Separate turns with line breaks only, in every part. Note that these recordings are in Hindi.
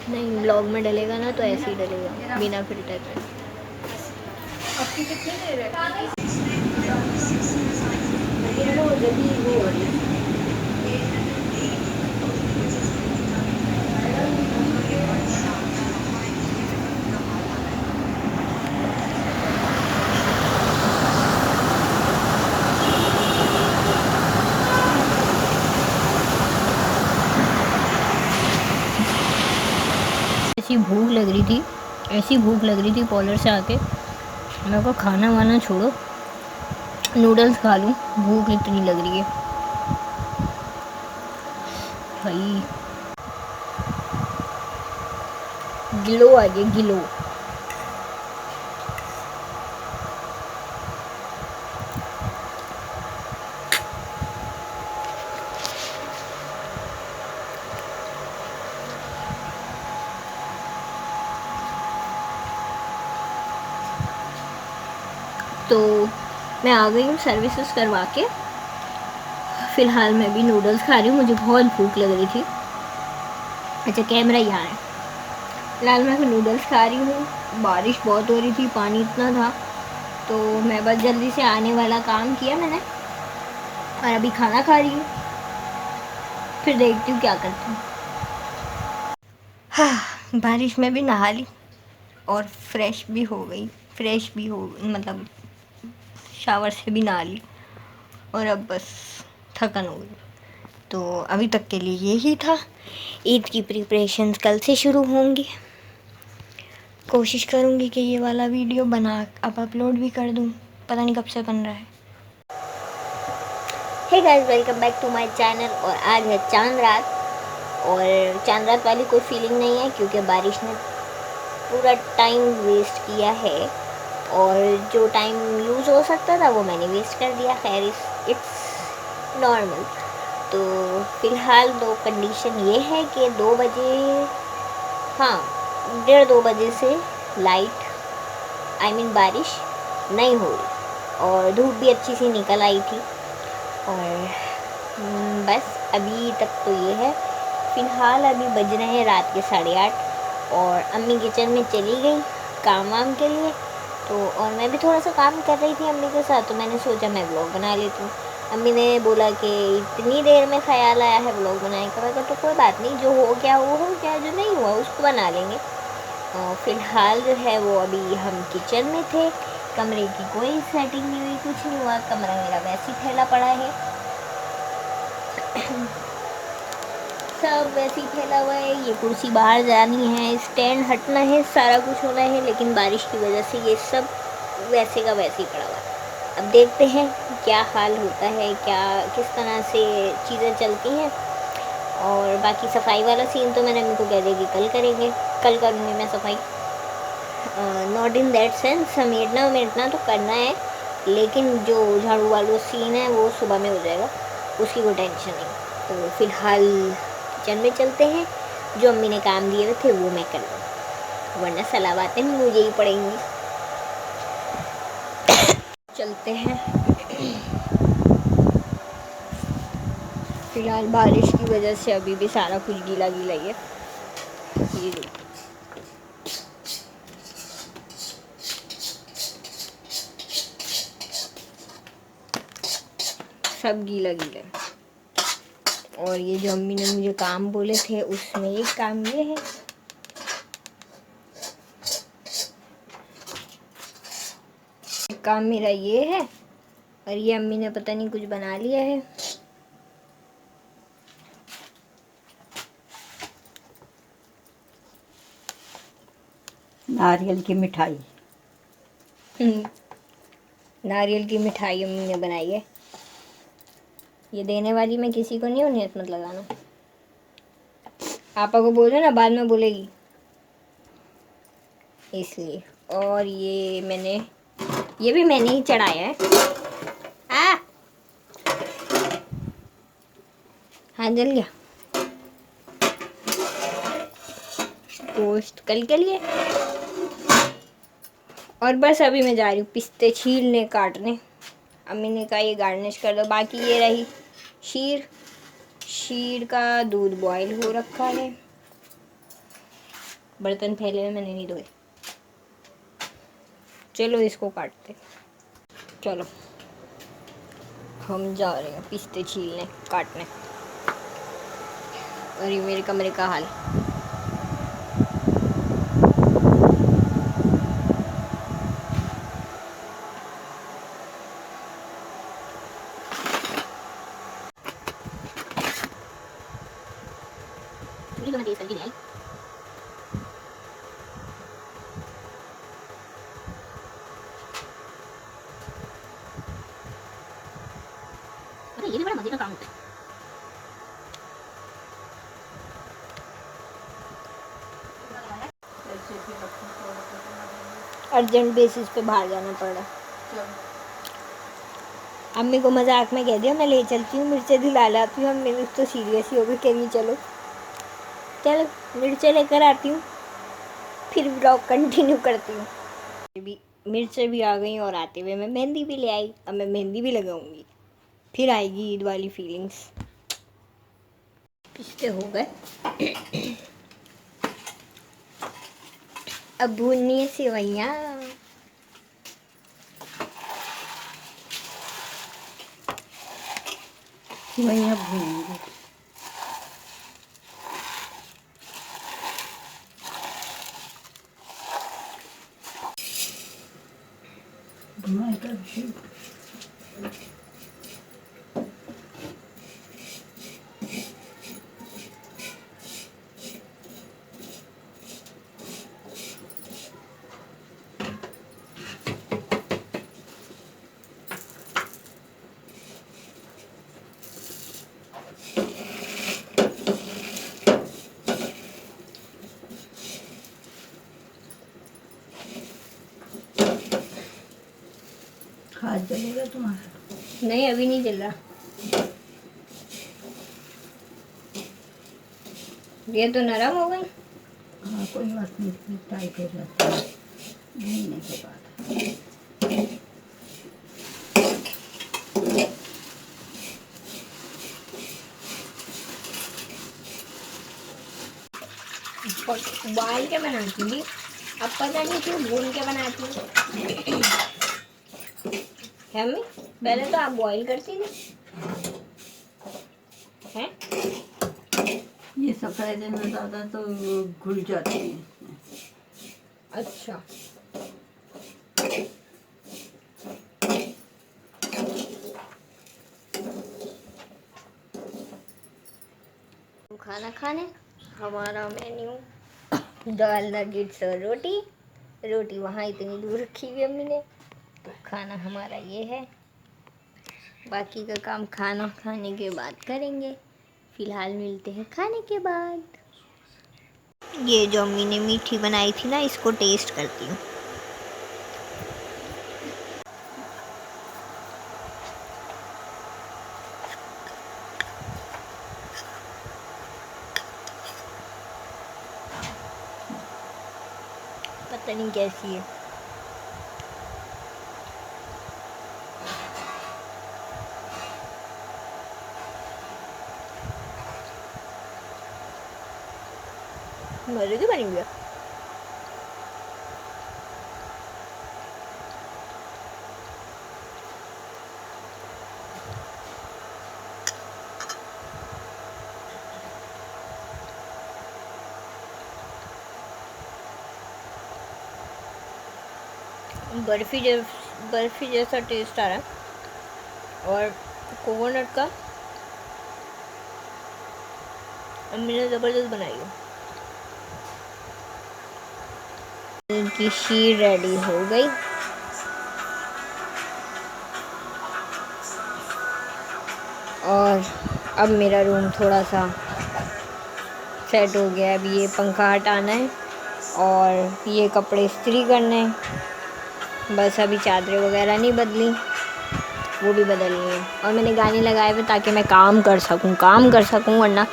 नहीं, ब्लॉग में डलेगा ना तो ऐसे ही डलेगा बिना फिल्टर के।
आपकी कितनी देर है?
ऐसी भूख लग रही थी, ऐसी भूख लग रही थी पॉलर से आके, मेरे को खाना वाना छोड़ो, नूडल्स खा लूँ, भूख इतनी लग रही है भाई। गिलो आ गया, गिलो। तो मैं आ गई हूँ सर्विसेज करवा के। फ़िलहाल मैं भी नूडल्स खा रही हूँ, मुझे बहुत भूख लग रही थी। अच्छा, कैमरा यहाँ है। फ़िलहाल मैं नूडल्स खा रही हूँ। बारिश बहुत हो रही थी, पानी इतना था, तो मैं बस जल्दी से आने वाला काम किया मैंने, और अभी खाना खा रही हूँ, फिर देखती हूँ क्या करती हूँ। हाँ, बारिश में भी नहा ली और फ्रेश भी हो गई, मतलब शावर से भी नहा ली, और अब बस थकन हो गई। तो अभी तक के लिए यही था। ईद की प्रिपरेशंस कल से शुरू होंगी। कोशिश करूँगी कि ये वाला वीडियो बना अब अपलोड भी कर दूँ, पता नहीं कब से बन रहा है। Hey guys, welcome back to my channel. और आज है चांद रात, और चांद रात वाली कोई फीलिंग नहीं है क्योंकि बारिश ने पूरा टाइम वेस्ट किया है, और जो टाइम यूज़ हो सकता था वो मैंने वेस्ट कर दिया। खैर, इट्स नॉर्मल। तो फ़िलहाल दो कंडीशन ये है कि 2 बजे, हाँ 1:30-2 बजे से लाइट बारिश नहीं हो रही, और धूप भी अच्छी सी निकल आई थी। और बस अभी तक तो ये है। फ़िलहाल अभी बज रहे हैं रात के 8:30, और अम्मी किचन में चली गई काम वाम के लिए। तो और मैं भी थोड़ा सा काम कर रही थी अम्मी के साथ, तो मैंने सोचा मैं व्लॉग बना लेती हूँ। अम्मी ने बोला कि इतनी देर में ख़्याल आया है व्लॉग बनाने का। मैं कहा तो कोई बात नहीं, जो हो गया वो हो गया, जो नहीं हुआ उसको बना लेंगे। फ़िलहाल जो है वो अभी हम किचन में थे। कमरे की कोई सेटिंग नहीं हुई, कुछ नहीं हुआ, कमरा मेरा वैसे ही फैला पड़ा है। सब वैसे ही फैला हुआ है। ये कुर्सी बाहर जानी है, स्टैंड हटना है, सारा कुछ होना है, लेकिन बारिश की वजह से ये सब वैसे का वैसे ही पड़ा हुआ है। अब देखते हैं क्या हाल होता है, क्या किस तरह से चीज़ें चलती हैं। और बाकी सफाई वाला सीन तो मैंने उनको कह दिया कि कल करेंगे, कल करूँगी मैं सफाई। नॉट इन दैट सेंस समेटना तो करना है, लेकिन जो झाड़ू वालू सीन है वो सुबह में हो जाएगा, उसकी कोई टेंशन नहीं। तो फ़िलहाल किचन में चलते हैं, जो अम्मी ने काम दिए हुए थे वो मैं कर लूँ, वरना सलावातें मुझे ही पड़ेंगी। चलते हैं। फ़िलहाल बारिश की वजह से अभी भी सारा कुछ गीला गीला ही है। ये देखो, सब गीला गीला है। और ये जो अम्मी ने मुझे काम बोले थे उसमें एक काम ये है, काम मेरा ये है, और ये अम्मी ने पता नहीं कुछ बना लिया है।
नारियल की मिठाई।
नारियल की मिठाई अम्मी ने बनाई है। ये देने वाली मैं किसी को नहीं हूँ, नियत मत लगाना। आपा को बोलो ना, बाद में बोलेगी इसलिए। और ये भी मैंने ही चढ़ाया है। हाँ जल गया। गोश्त कल के लिए। और बस अभी मैं जा रही हूँ पिस्ते छीलने काटने। अम्मी ने कहा ये गार्निश कर दो। बाकी ये रही शीर। शीर का दूध बॉईल हो रखा है। बर्तन फैले हुए मैंने नहीं धोए। चलो इसको काटते। चलो हम जा रहे हैं पिस्ते छीलने काटने। और ये मेरे कमरे का हाल। ये भी बड़ा मजे का काम होता है। अर्जेंट बेसिस पे बाहर जाना पड़ रहा। अम्मी को मजाक में कह दिया मैं ले चलती हूँ, मिर्चें दिला लाती हूँ। अम्मी भी तो सीरियस ही हो गई, कह रही चलो चलो मिर्चें लेकर आती हूँ, फिर ब्लॉग कंटिन्यू करती हूँ। भी मिर्चें भी आ गई और आते हुए मैं मेहंदी भी ले आई। अब मैं मेहंदी भी लगाऊंगी, फिर आएगी ईद वाली फीलिंग्स। पिस्ते हो गए। अब भूननी है सेवइयाँ।
सेवइयाँ भूनेंगे। हाथ जलेगा तुम्हारा?
नहीं अभी नहीं जल रहा। ये तो नरम हो गई।
हाँ कोई बात नहीं, टाइट हो जाता है भूनने के बाद।
उबाल के बनाती थी, अब पता नहीं क्यों भून के बनाती हूँ। है मैं पहले तो आप बॉईल करती थी हैं?
ये सफेद में ज़्यादा तो घुल जाती है।
अच्छा खाना खाने हमारा मेन्यू दाल नगेट्स और रोटी। रोटी वहाँ इतनी दूर रखी हुई अम्मी ने। तो खाना हमारा ये है। बाकी का काम खाना खाने के बाद करेंगे। फिलहाल मिलते हैं खाने के बाद। ये जो अम्मी ने मीठी बनाई थी ना, इसको टेस्ट करती हूँ। पता नहीं कैसी है। मजे की बनी हुई है। बर्फी जैसा टेस्ट आ रहा है। और कोकोनट का अम्मी ने ज़बरदस्त बनाई है। इनकी शीर रेडी हो गई। और अब मेरा रूम थोड़ा सा सेट हो गया है। अभी ये पंखा हटाना है और ये कपड़े इस्त्री करने हैं। बस अभी चादरें वगैरह नहीं बदली। वो भी बदलनी है। और मैंने गाने लगाए हुए ताकि मैं काम कर सकूं, वरना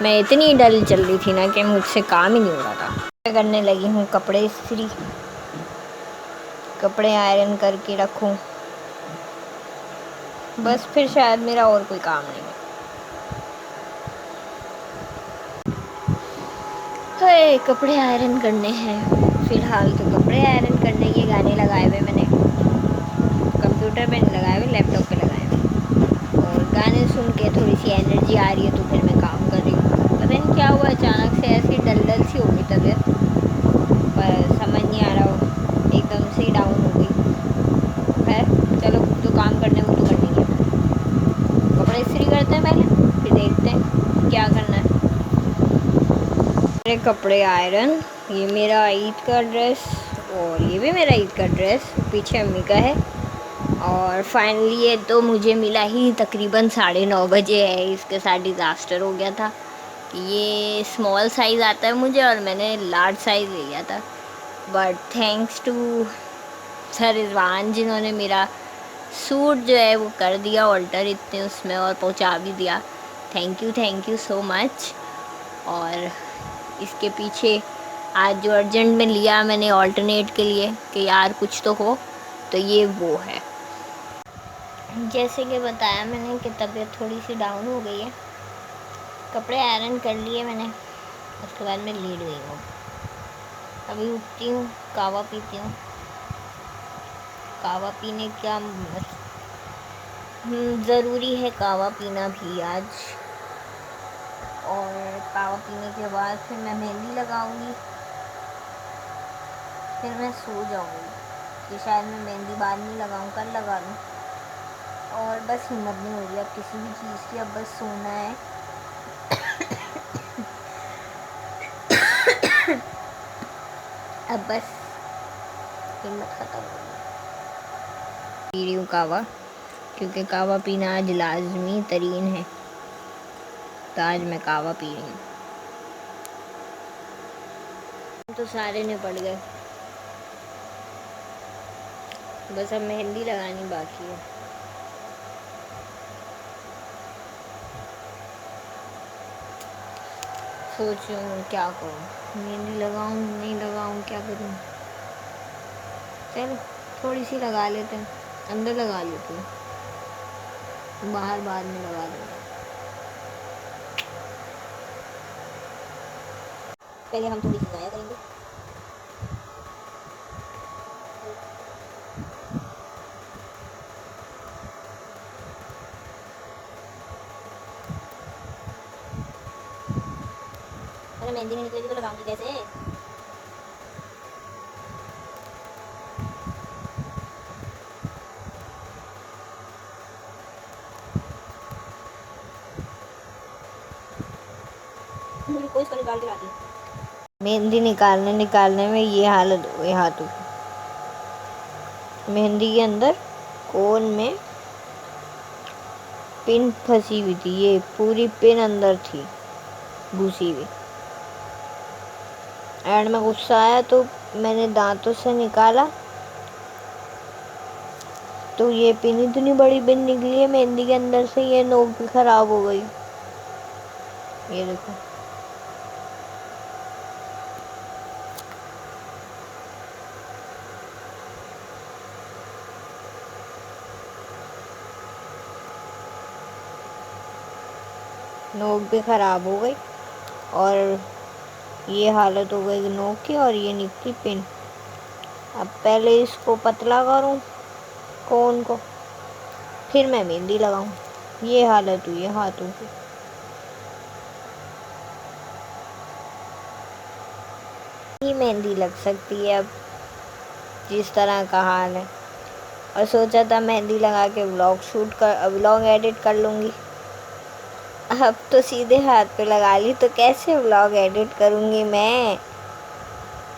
मैं इतनी डल चल रही थी ना कि मुझसे काम ही नहीं हो रहा था। मैं करने लगी हूँ कपड़े इस्त्री, कपड़े आयरन करके रखूँ, बस फिर शायद मेरा और कोई काम नहीं है। हाय, कपड़े आयरन करने हैं फ़िलहाल तो, कपड़े आयरन करने, ये गाने लगाए हुए मैंने कंप्यूटर पे नहीं लगाए हुए, लैपटॉप पे लगाए हुए, और गाने सुन के थोड़ी सी एनर्जी आ रही है तो फिर मैं काम कर रही हूँ। पता नहीं क्या हुआ, अचानक से ऐसी डल सी हो गई तबीयत, पर समझ नहीं आ रहा, एकदम से डाउन हो गई। खैर चलो, जो काम करने वो तो करनी है। कपड़े इस्त्री करते हैं पहले, फिर देखते हैं क्या करना है। मेरे कपड़े आयरन, ये मेरा ईद का ड्रेस और ये भी मेरा ईद का ड्रेस, पीछे अम्मी का है। और फाइनली ये तो मुझे मिला ही तकरीबन 9:30 बजे है, इसके साथ डिज़ास्टर हो गया था। ये स्मॉल साइज़ आता है मुझे और मैंने लार्ज साइज़ ले लिया था, but thanks to sir Rizwan जिन्होंने मेरा सूट जो है वो कर दिया ऑल्टर इतने उसमें और पहुंचा भी दिया। Thank you so much. और इसके पीछे आज जो अर्जेंट में लिया मैंने ऑल्टरनेट के लिए कि यार कुछ तो हो, तो ये वो है। जैसे कि बताया मैंने कि तबीयत थोड़ी सी डाउन हो गई है। कपड़े आयरन कर लिए मैंने, उसके बाद मैं लेट गई हूँ। अभी उठती हूँ, कावा पीती हूँ। कावा पीने का ज़रूरी है कावा पीना भी आज। और कावा पीने के बाद फिर मैं मेहंदी लगाऊंगी, फिर मैं सो जाऊंगी कि शायद मैं मेहंदी बाद नहीं लगाऊं, कल लगा लूँ। और बस हिम्मत नहीं हो रही अब किसी भी चीज़ की, अब बस सोना है। अब बस हिम्मत ख़त्म हो गई। पी रही हूँ कावा, क्योंकि कावा पीना आज लाजमी तरीन है, तो आज मैं कावा पी रही हूँ। तो सारे निपट गए, बस अब मेहंदी लगानी बाकी है। सोच रही हूँ क्या करूँ, मेहंदी लगाऊँ नहीं लगाऊँ, क्या करूँ। चलो थोड़ी सी लगा लेते हैं, अंदर लगा लेते हैं, बाहर बाद में लगा दूँगा। पहले हम थोड़ी सी गाया करेंगे। अरे मेहंदी नहीं निकलेगी तो लगाऊंगी कैसे। कोई इसको निकाल के लाती है। मेहंदी निकालने में ये हालत हो गई हाथों की। मेहंदी के अंदर कोन में पिन फंसी हुई थी, ये पूरी पिन अंदर थी घुसी हुई। एंड में गुस्सा आया तो मैंने दांतों से निकाला, तो ये पिन इतनी बड़ी पिन निकली है मेहंदी के अंदर से, ये नोक भी खराब हो गई। ये देखो, नोक भी ख़राब हो गई और ये हालत हो गई नोक की, और ये निकली पिन। अब पहले इसको पतला करूं कोन को, फिर मैं मेहंदी लगाऊं। ये हालत हुई है हाथों की। ये मेहंदी लग सकती है अब, जिस तरह का हाल है। और सोचा था मेहंदी लगा के व्लॉग एडिट कर लूँगी, अब तो सीधे हाथ पे लगा ली तो कैसे व्लॉग एडिट करूँगी मैं।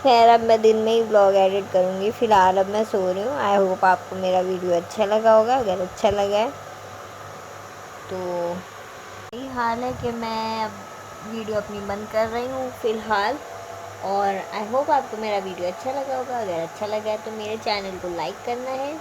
खैर अब मैं दिन में ही व्लॉग एडिट करूँगी। फ़िलहाल अब मैं सो रही हूँ। आई होप आपको मेरा वीडियो अच्छा लगा होगा। अगर अच्छा लगा है तो यही हाल है कि मैं अब वीडियो अपनी बंद कर रही हूँ फ़िलहाल। और आई होप आपको मेरा वीडियो अच्छा लगा होगा। अगर अच्छा लगा है तो मेरे चैनल को लाइक करना है।